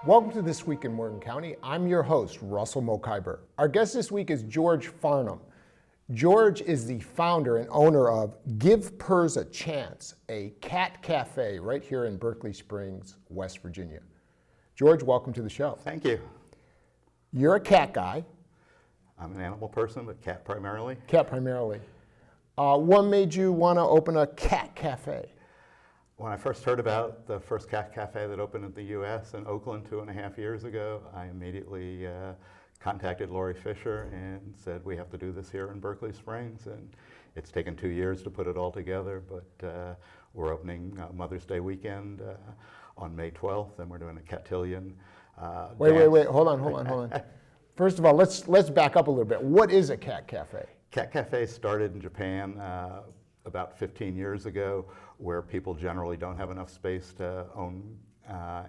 Welcome to This Week in Morgan County. I'm your host, Russell Mokhiber. Our guest this week is George Farnham. George is the founder and owner of Give Purrs a Chance, a cat cafe right here in Berkeley Springs, West Virginia. George, welcome to the show. Thank you. You're a cat guy. I'm an animal person, but cat primarily. Cat primarily. What made you want to open a cat cafe? When I first heard about the first cat cafe that opened in the U.S. in Oakland 2.5 years ago, I immediately contacted Lori Fisher and said, we have to do this here in Berkeley Springs. And it's taken 2 years to put it all together, but we're opening Mother's Day weekend on May 12th, and we're doing a Catillion Wait, hold on. First of all, let's back up a little bit. What is a cat cafe? Cat cafe started in Japan about 15 years ago, where people generally don't have enough space to own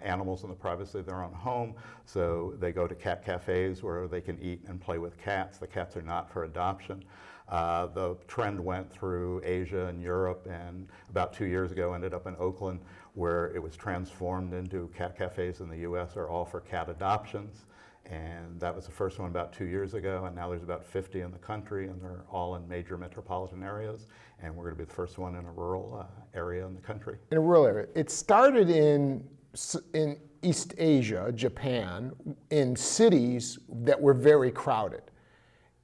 animals in the privacy of their own home. So they go to cat cafes where they can eat and play with cats. The cats are not for adoption. The trend went through Asia and Europe, and about 2 years ago ended up in Oakland, where it was transformed into cat cafes in the US are all for cat adoptions. And that was the first one about 2 years ago, and now there's about 50 in the country, and they're all in major metropolitan areas. And we're going to be the first one in a rural area in the country. In a rural area. It started in East Asia, Japan, in cities that were very crowded.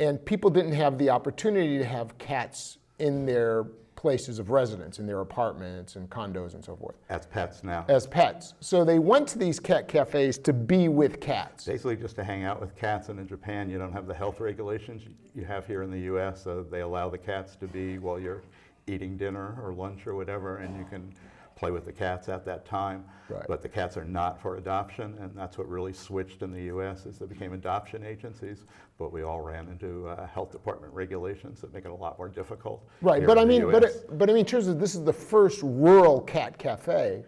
And people didn't have the opportunity to have cats in their places of residence, in their apartments and condos and so forth. As pets now. As pets. So they went to these cat cafes to be with cats. Basically just to hang out with cats, and in Japan you don't have the health regulations you have here in the US, so they allow the cats to be while you're eating dinner or lunch or whatever, and you can play with the cats at that time. Right. But the cats are not for adoption, and that's what really switched in the US is they became adoption agencies, but we all ran into health department regulations that make it a lot more difficult. Right, but I mean, in terms of this is the first rural cat cafe,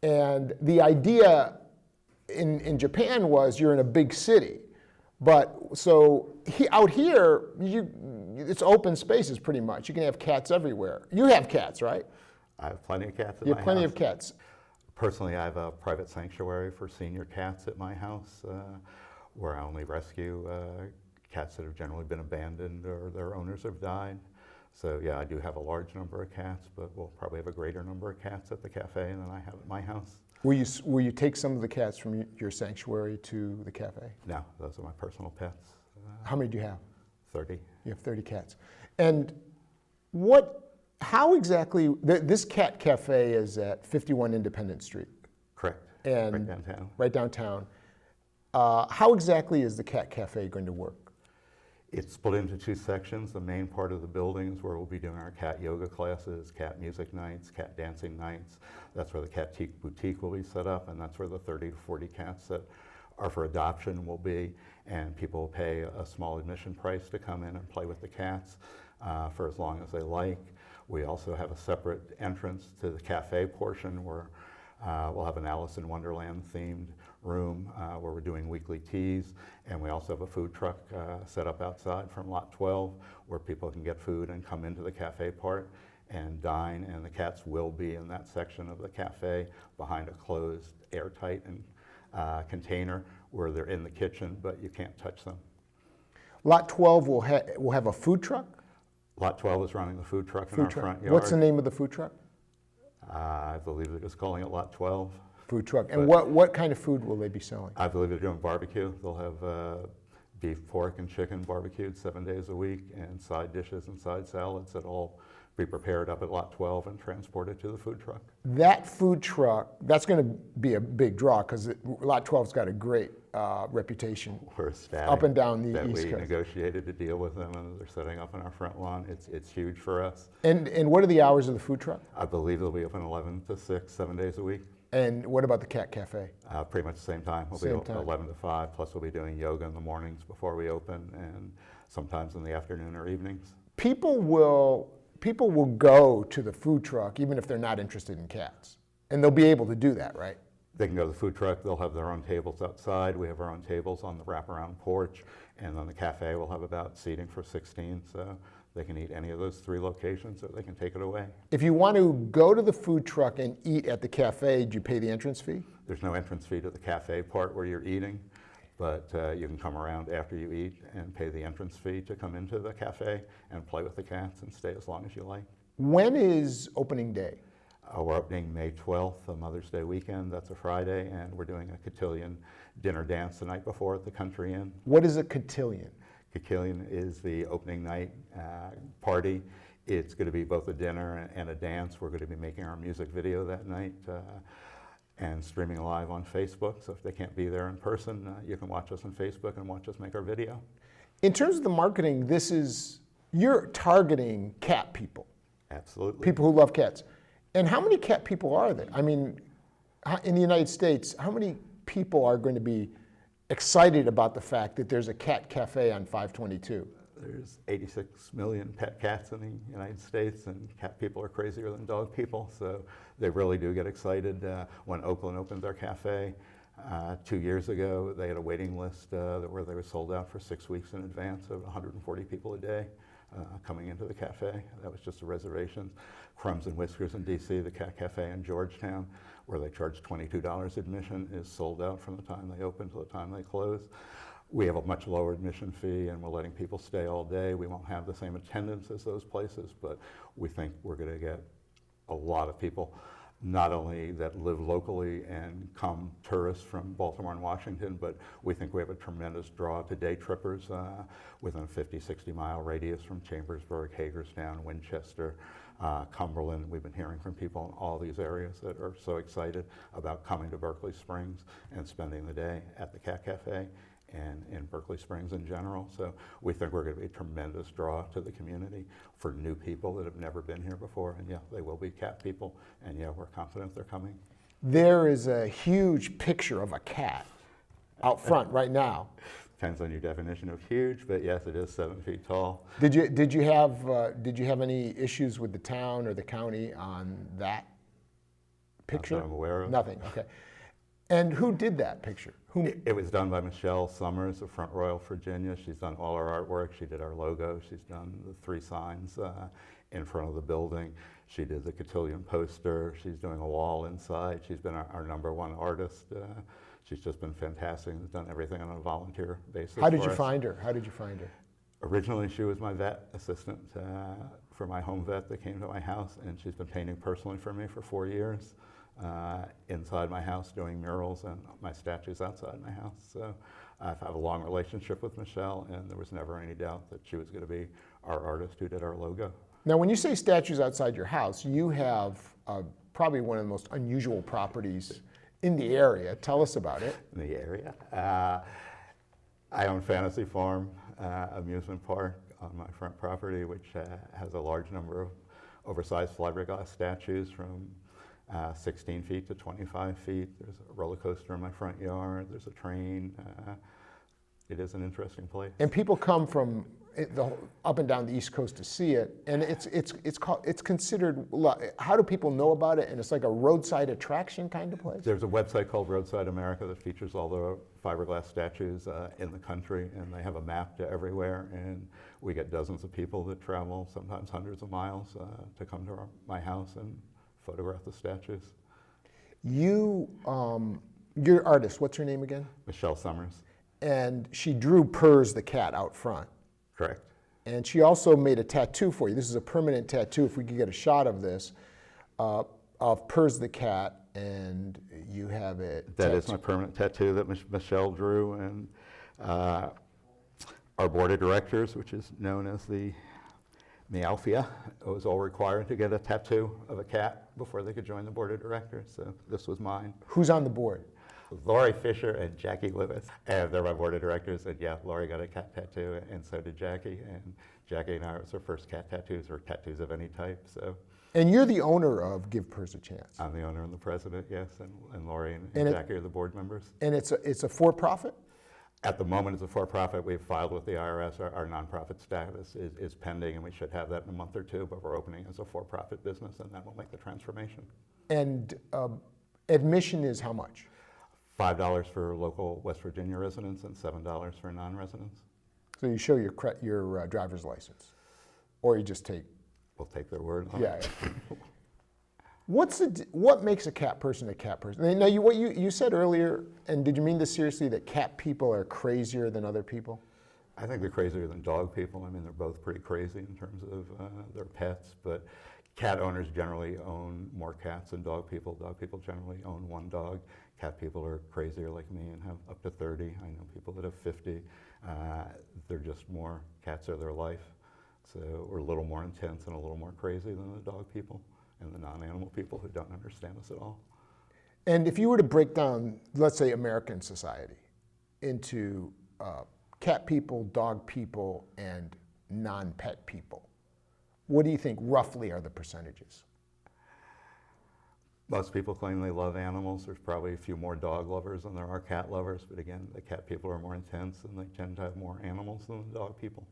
and the idea in Japan was you're in a big city, but so out here it's open spaces pretty much. You can have cats everywhere. You have cats, right? I have plenty of cats at my house. You have plenty of cats. Personally, I have a private sanctuary for senior cats at my house, where I only rescue cats that have generally been abandoned or their owners have died. So yeah, I do have a large number of cats, but we'll probably have a greater number of cats at the cafe than I have at my house. Will you take some of the cats from your sanctuary to the cafe? No, those are my personal pets. How many do you have? 30. You have 30 cats. And how exactly, this cat cafe is at 51 Independence Street. Correct, and right downtown. Right downtown. How exactly is the cat cafe going to work? It's split into two sections. The main part of the building is where we'll be doing our cat yoga classes, cat music nights, cat dancing nights. That's where the Cat Boutique will be set up, and that's where the 30 to 40 cats that are for adoption will be. And people will pay a small admission price to come in and play with the cats for as long as they like. We also have a separate entrance to the cafe portion where we'll have an Alice in Wonderland themed room where we're doing weekly teas, and we also have a food truck set up outside from lot 12 where people can get food and come into the cafe part and dine, and the cats will be in that section of the cafe behind a closed, airtight container where they're in the kitchen, but you can't touch them. Lot 12 will have a food truck? Lot 12 is running the food truck in our front yard. What's the name of the food truck? I believe they're just calling it Lot 12. Food truck. And what kind of food will they be selling? I believe they're doing barbecue. They'll have beef, pork, and chicken barbecued 7 days a week, and side dishes and side salads that all be prepared up at Lot 12 and transported to the food truck. That food truck, that's going to be a big draw because Lot 12's got a great reputation. We're ecstatic up and down the that East we Coast. Negotiated to deal with them, and they're setting up in our front lawn. It's huge for us. And what are the hours of the food truck? I believe they'll be open 11 to 6, 7 days a week. And what about the cat cafe? Pretty much the same time. We'll be 11 to 5, plus we'll be doing yoga in the mornings before we open, and sometimes in the afternoon or evenings. People will go to the food truck even if they're not interested in cats. And they'll be able to do that, right? They can go to the food truck. They'll have their own tables outside. We have our own tables on the wraparound porch. And on the cafe, we'll have about seating for 16. So They can eat any of those 3 locations, or they can take it away. If you want to go to the food truck and eat at the cafe, do you pay the entrance fee? There's no entrance fee to the cafe part where you're eating, but you can come around after you eat and pay the entrance fee to come into the cafe and play with the cats and stay as long as you like. When is opening day? We're opening May 12th, a Mother's Day weekend. That's a Friday, and we're doing a cotillion dinner dance the night before at the Country Inn. What is a cotillion? Cotillion is the opening night party. It's going to be both a dinner and a dance. We're going to be making our music video that night and streaming live on Facebook. So if they can't be there in person, you can watch us on Facebook and watch us make our video. In terms of the marketing, you're targeting cat people. Absolutely. People who love cats. And how many cat people are there? I mean, in the United States, how many people are going to be excited about the fact that there's a cat cafe on 522? There's 86 million pet cats in the United States, and cat people are crazier than dog people, so they really do get excited. When Oakland opened their cafe 2 years ago, they had a waiting list where they were sold out for 6 weeks in advance of 140 people a day coming into the cafe. That was just a reservation. Crumbs and Whiskers in DC, the cat cafe in Georgetown, where they charge $22 admission, is sold out from the time they open to the time they close. We have a much lower admission fee, and we're letting people stay all day. We won't have the same attendance as those places, but we think we're going to get a lot of people, not only that live locally and come tourists from Baltimore and Washington, but we think we have a tremendous draw to day trippers within a 50, 60-mile radius from Chambersburg, Hagerstown, Winchester, Cumberland. We've been hearing from people in all these areas that are so excited about coming to Berkeley Springs and spending the day at the Cat Cafe and in Berkeley Springs in general. So we think we're going to be a tremendous draw to the community for new people that have never been here before. And yeah, they will be cat people, and yeah, we're confident they're coming. There is a huge picture of a cat out front right now. Depends on your definition of huge, but yes, it is 7 feet tall. Did you have any issues with the town or the county on that picture? Not that I'm aware of. Nothing. Okay. And who did that picture? It was done by Michelle Summers of Front Royal, Virginia. She's done all our artwork. She did our logo. She's done the 3 signs in front of the building. She did the cotillion poster. She's doing a wall inside. She's been our #1 artist. She's just been fantastic. Has done everything on a volunteer basis. How did you find her? Originally, she was my vet assistant for my home vet that came to my house, and she's been painting personally for me for 4 years. Inside my house doing murals and my statues outside my house. So I've had a long relationship with Michelle, and there was never any doubt that she was going to be our artist who did our logo. Now, when you say statues outside your house, you have probably one of the most unusual properties in the area. Tell us about it. In the area? I own Fantasy Farm amusement park on my front property, which has a large number of oversized fiberglass statues from 16 feet to 25 feet. There's a roller coaster in my front yard. There's a train. It is an interesting place. And people come from up and down the East Coast to see it. And it's considered. How do people know about it? And it's like a roadside attraction kind of place. There's a website called Roadside America that features all the fiberglass statues in the country, and they have a map to everywhere. And we get dozens of people that travel, sometimes hundreds of miles, to come to my house and photograph the statues. Your artist, what's her name again? Michelle Summers. And she drew Purrs the cat out front. Correct. And she also made a tattoo for you. This is a permanent tattoo, if we could get a shot of this, of Purrs the cat, and you have it. That is my permanent tattoo that Michelle drew, and our board of directors, which is known as the Meowphia, was all required to get a tattoo of a cat before they could join the board of directors, so this was mine. Who's on the board? Lori Fisher and Jackie Lewis, and they're my board of directors, and yeah, Lori got a cat tattoo, and so did Jackie, and Jackie and I, it was our first cat tattoos, or tattoos of any type, so. And you're the owner of Give Purrs a Chance. I'm the owner and the president, yes, and Lori and Jackie are the board members. And it's a for-profit? At the moment, it's a for-profit. We've filed with the IRS. Our nonprofit status is pending, and we should have that in a month or two, but we're opening as a for-profit business, and that will make the transformation. And admission is how much? $5 for local West Virginia residents and $7 for non-residents. So you show your driver's license? or you just take, We'll take their word on yeah. it. What makes a cat person a cat person? Now, what you said earlier, and did you mean this seriously, that cat people are crazier than other people? I think they're crazier than dog people. I mean, they're both pretty crazy in terms of their pets, but cat owners generally own more cats than dog people. Dog people generally own one dog. Cat people are crazier like me and have up to 30. I know people that have 50. They're just more, cats are their life. So we're a little more intense and a little more crazy than the dog people and the non-animal people who don't understand us at all. And if you were to break down, let's say, American society into cat people, dog people, and non-pet people, what do you think roughly are the percentages? Most people claim they love animals. There's probably a few more dog lovers than there are cat lovers, but again, the cat people are more intense and they tend to have more animals than the dog people.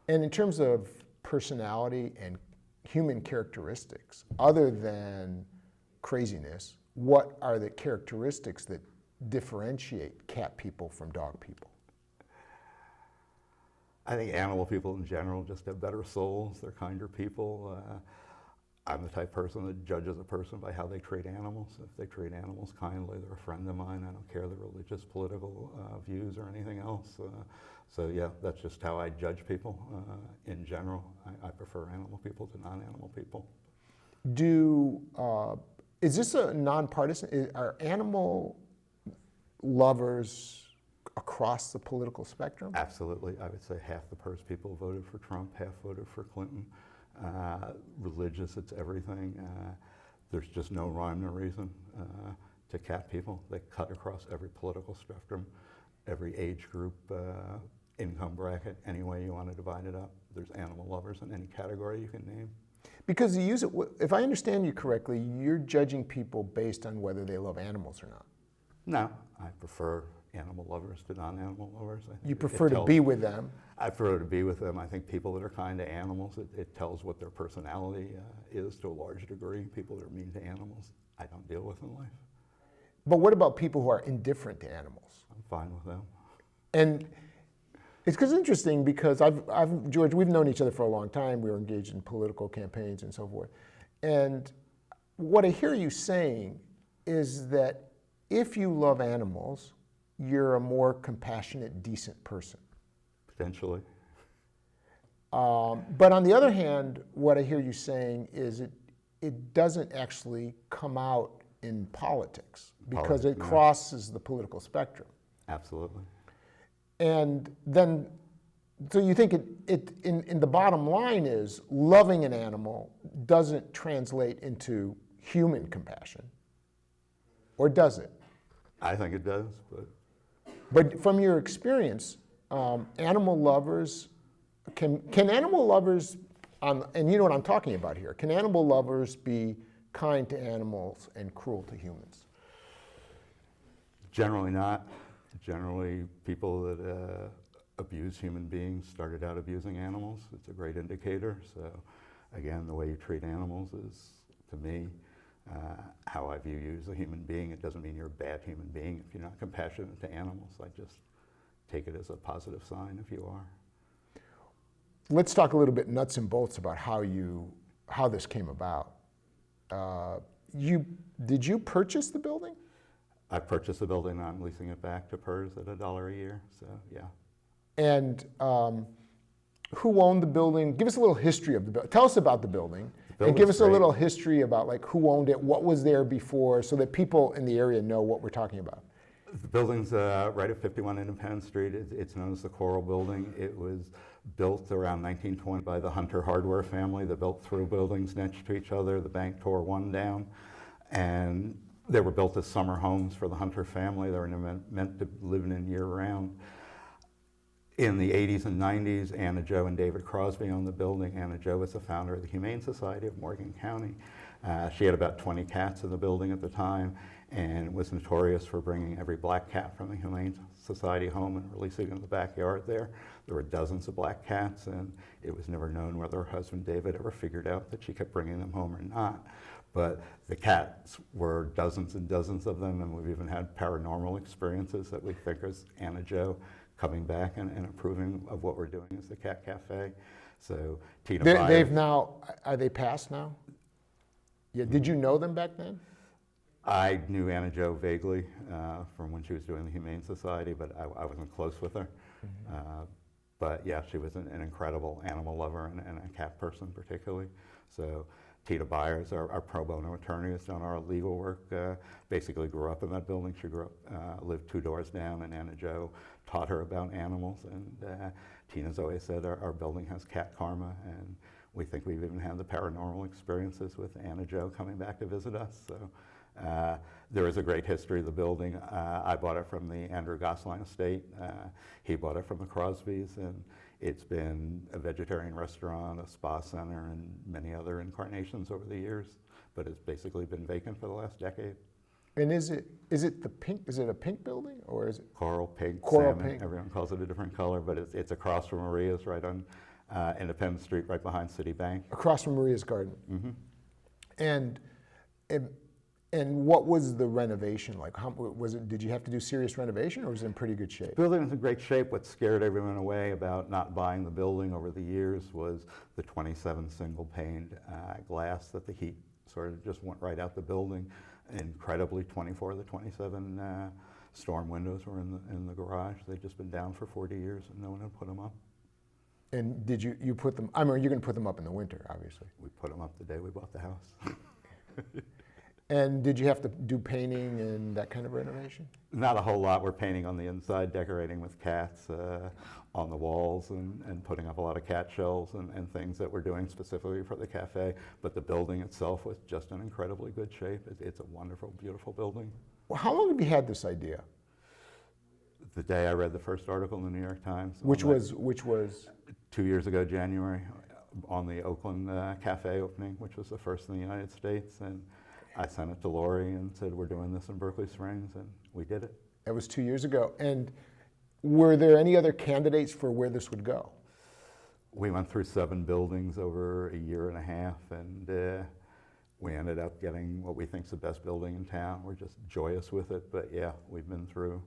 And in terms of personality and human characteristics, other than craziness, what are the characteristics that differentiate cat people from dog people? I think animal people in general just have better souls. They're kinder people. I'm the type of person that judges a person by how they treat animals. If they treat animals kindly, they're a friend of mine. I don't care their religious, political views or anything else. So yeah, that's just how I judge people in general. I prefer animal people to non-animal people. Is this a nonpartisan? Are animal lovers across the political spectrum? Absolutely. I would say half the Purrs people voted for Trump, half voted for Clinton. Religious, it's everything. There's just no rhyme or reason to cat people. They cut across every political spectrum, every age group, income bracket, any way you want to divide it up. There's animal lovers in any category you can name. Because you use it, if I understand you correctly, you're judging people based on whether they love animals or not. No, I prefer animal lovers to non-animal lovers. You prefer to be with them? I prefer to be with them. I think people that are kind to animals, it tells what their personality is to a large degree. People that are mean to animals, I don't deal with in life. But what about people who are indifferent to animals? I'm fine with them. And it's interesting because George, we've known each other for a long time. We were engaged in political campaigns and so forth. And what I hear you saying is that if you love animals, you're a more compassionate, decent person. Potentially. But on the other hand, what I hear you saying is it doesn't actually come out in politics because it crosses the political spectrum. Absolutely. And then, so you think in the bottom line is loving an animal doesn't translate into human compassion, or does it? I think it does, But from your experience, animal lovers, can animal lovers, and you know what I'm talking about here, can animal lovers be kind to animals and cruel to humans? generally not. Generally, people that abuse human beings started out abusing animals. It's a great indicator. So again, the way you treat animals is, to me, how I view you as a human being. It doesn't mean you're a bad human being if you're not compassionate to animals. I just take it as a positive sign if you are. Let's talk a little bit nuts and bolts about how this came about. Did you purchase the building? I purchased the building. I'm leasing it back to Purrs at $1 a year. So yeah. And who owned the building? Give us a little history of the building. Tell us about the building. And give us a little history about like who owned it, what was there before, so that people in the area know what we're talking about. The building's right at 51 Independence Street. It's known as the Coral Building. It was built around 1920 by the Hunter hardware family. They built three buildings next to each other. The bank tore one down. And they were built as summer homes for the Hunter family. They were meant to live in year-round. In the 80s and 90s, Anna Jo and David Crosby owned the building. Anna Jo was the founder of the Humane Society of Morgan County. She had about 20 cats in the building at the time and was notorious for bringing every black cat from the Humane Society home and releasing them in the backyard there. There were dozens of black cats, and it was never known whether her husband David ever figured out that she kept bringing them home or not. But the cats were dozens and dozens of them, and we've even had paranormal experiences that we think is Anna Jo coming back and approving of what we're doing as the Cat Cafe. So Tina They've Byers, now, are they passed now? Yeah, did you know them back then? I knew Anna Jo vaguely from when she was doing the Humane Society, but I wasn't close with her. But yeah, she was an incredible animal lover and a cat person particularly. So Tina Byers, our pro bono attorney who's done our legal work, basically grew up in that building. She grew up, lived 2 doors down, and Anna Jo taught her about animals. And Tina's always said our building has cat karma, and we think we've even had the paranormal experiences with Anna Jo coming back to visit us. So there is a great history of the building. I bought it from the Andrew Gosling estate. He bought it from the Crosbys, and it's been a vegetarian restaurant, a spa center, and many other incarnations over the years, but it's basically been vacant for the last decade. And is it the pink? Is it a pink building or is it Coral pink, coral salmon, pink? everyone calls it a different color, but it's across from Maria's, right on Independence Street, right behind Citibank. Across from Maria's Garden. Mm-hmm. And what was the renovation like? How was it? Did you have to do serious renovation, or was it in pretty good shape? The building was in great shape. What scared everyone away about not buying the building over the years was the 27 single paned glass that the heat sort of just went right out the building. Incredibly, 24 of the 27 storm windows were in the garage. They'd just been down for 40 years and no one had put them up. And did you put them? I mean, you're going to put them up in the winter, obviously. We put them up the day we bought the house. And did you have to do painting and that kind of renovation? Not a whole lot. We're painting on the inside, decorating with cats on the walls, and putting up a lot of cat shelves and things that we're doing specifically for the cafe. But the building itself was just in incredibly good shape. It's a wonderful, beautiful building. Well, how long have you had this idea? The day I read the first article in the New York Times. Which was 2 years ago, January, on the Oakland cafe opening, which was the first in the United States. And I sent it to Lori and said, we're doing this in Berkeley Springs, and we did it. That was 2 years ago. And were there any other candidates for where this would go? We went through 7 buildings over a year and a half, and we ended up getting what we think is the best building in town. We're just joyous with it, but yeah, we've been through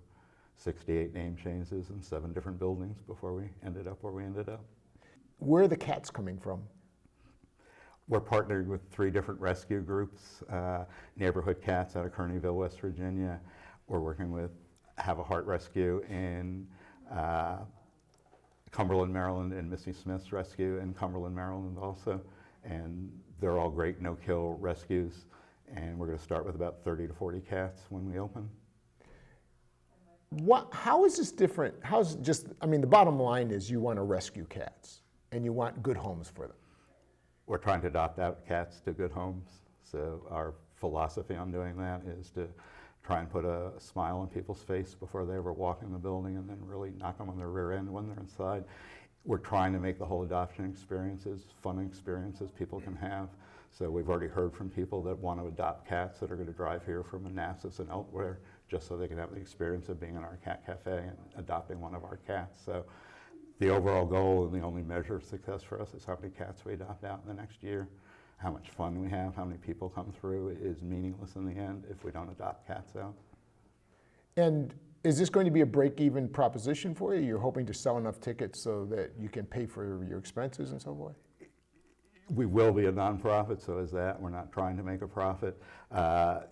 68 name changes and 7 different buildings before we ended up where we ended up. Where are the cats coming from? We're partnered with 3 different rescue groups, Neighborhood Cats out of Kearneyville, West Virginia. We're working with Have a Heart Rescue in Cumberland, Maryland, and Missy Smith's Rescue in Cumberland, Maryland also. And they're all great no-kill rescues. And we're going to start with about 30 to 40 cats when we open. How is this different? I mean, the bottom line is you want to rescue cats and you want good homes for them. We're trying to adopt out cats to good homes. So our philosophy on doing that is to try and put a smile on people's face before they ever walk in the building, and then really knock them on their rear end when they're inside. We're trying to make the whole adoption experiences fun experiences people can have. So we've already heard from people that want to adopt cats that are going to drive here from Manassas and elsewhere just so they can have the experience of being in our cat cafe and adopting one of our cats. So the overall goal and the only measure of success for us is how many cats we adopt out in the next year. How much fun we have, how many people come through is meaningless in the end if we don't adopt cats out. And is this going to be a break-even proposition for you? You're hoping to sell enough tickets so that you can pay for your expenses and so forth? We will be a nonprofit, so is that. We're not trying to make a profit.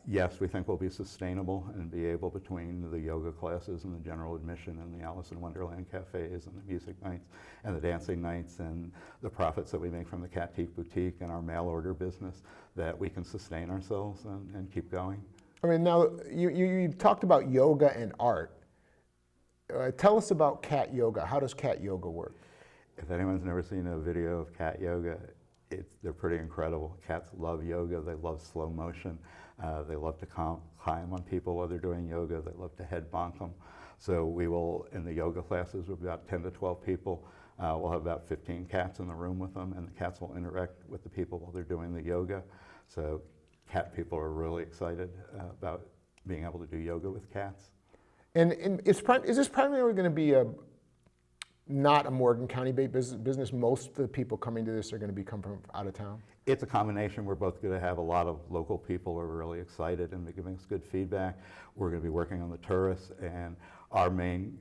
Yes, we think we'll be sustainable and be able, between the yoga classes and the general admission and the Alice in Wonderland cafes and the music nights and the dancing nights and the profits that we make from the Catique Boutique and our mail order business, that we can sustain ourselves and keep going. I mean, now you talked about yoga and art. Tell us about cat yoga. How does cat yoga work? If anyone's never seen a video of cat yoga, they're pretty incredible. Cats love yoga. They love slow motion. They love to climb on people while they're doing yoga. They love to head bonk them. So we will, in the yoga classes, with about 10 to 12 people, we'll have about 15 cats in the room with them, and the cats will interact with the people while they're doing the yoga. So cat people are really excited about being able to do yoga with cats. And is this primarily going to be not a Morgan County-based business? Most of the people coming to this are going to come from out of town? It's a combination. We're both going to have a lot of local people who are really excited and giving us good feedback. We're going to be working on the tourists, and our main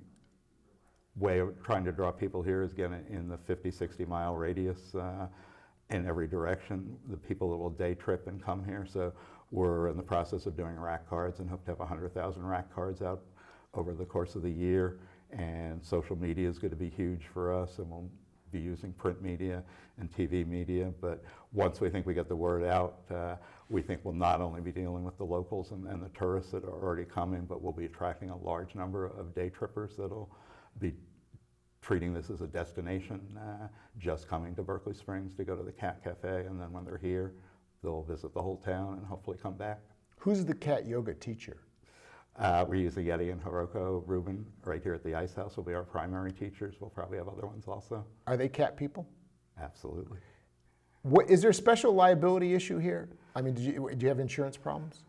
way of trying to draw people here is get in the 50, 60-mile radius in every direction, the people that will day trip and come here. So we're in the process of doing rack cards and hope to have 100,000 rack cards out over the course of the year. And social media is going to be huge for us, and we'll be using print media and TV media. But once we think we get the word out, we think we'll not only be dealing with the locals and the tourists that are already coming, but we'll be attracting a large number of day trippers that'll be treating this as a destination, just coming to Berkeley Springs to go to the Cat Cafe, and then when they're here, they'll visit the whole town and hopefully come back. Who's the cat yoga teacher? We're using Yeti and Hiroko. Ruben, right here at the Ice House, will be our primary teachers. We'll probably have other ones also. Are they cat people? Absolutely. What, is there a special liability issue here? I mean, do you have insurance problems?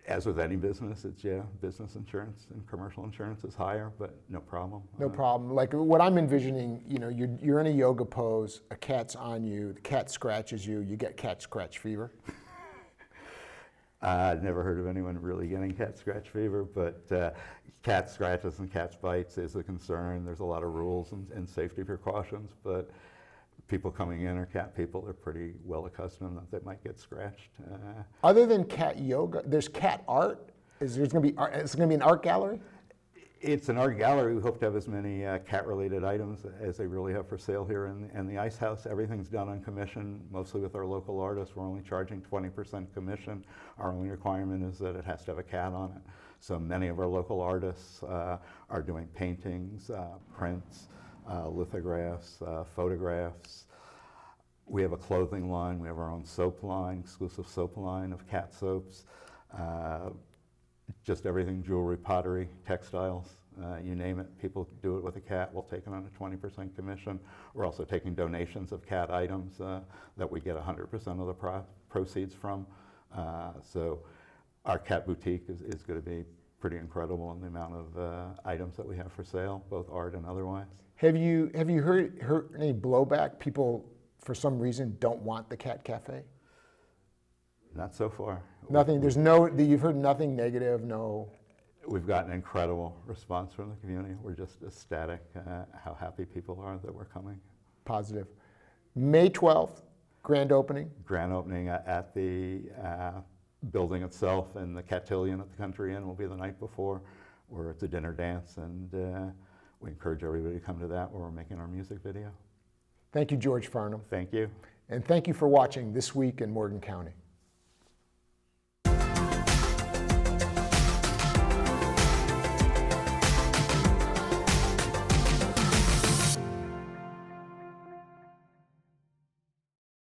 As with any business, it's, business insurance and commercial insurance is higher, but no problem. No problem. Like what I'm envisioning, you know, you're in a yoga pose, a cat's on you, the cat scratches you, you get cat scratch fever. I've never heard of anyone really getting cat scratch fever, but cat scratches and cat bites is a concern. There's a lot of rules and safety precautions, but people coming in are cat people. They're pretty well accustomed that they might get scratched. Other than cat yoga, there's cat art. Is there going to be art? It's going to be an art gallery? It's an art gallery. We hope to have as many cat-related items as they really have for sale here in the Ice House. Everything's done on commission, mostly with our local artists. We're only charging 20% commission. Our only requirement is that it has to have a cat on it. So many of our local artists are doing paintings, prints, lithographs, photographs. We have a clothing line. We have our own soap line, exclusive soap line of cat soaps. Just everything, jewelry, pottery, textiles, you name it. People do it with a cat. We'll take it on a 20% commission. We're also taking donations of cat items that we get 100% of the proceeds from. So our cat boutique is going to be pretty incredible in the amount of items that we have for sale, both art and otherwise. Have you heard any blowback? People, for some reason, don't want the Cat Cafe? Not so far. Nothing. You've heard nothing negative. No. We've gotten incredible response from the community. We're just ecstatic how happy people are that we're coming. Positive. May 12th, grand opening. Grand opening at the building itself, and the Catillion at the Country Inn will be the night before, where it's a dinner dance, and we encourage everybody to come to that where we're making our music video. Thank you, George Farnham. Thank you. And thank you for watching This Week in Morgan County.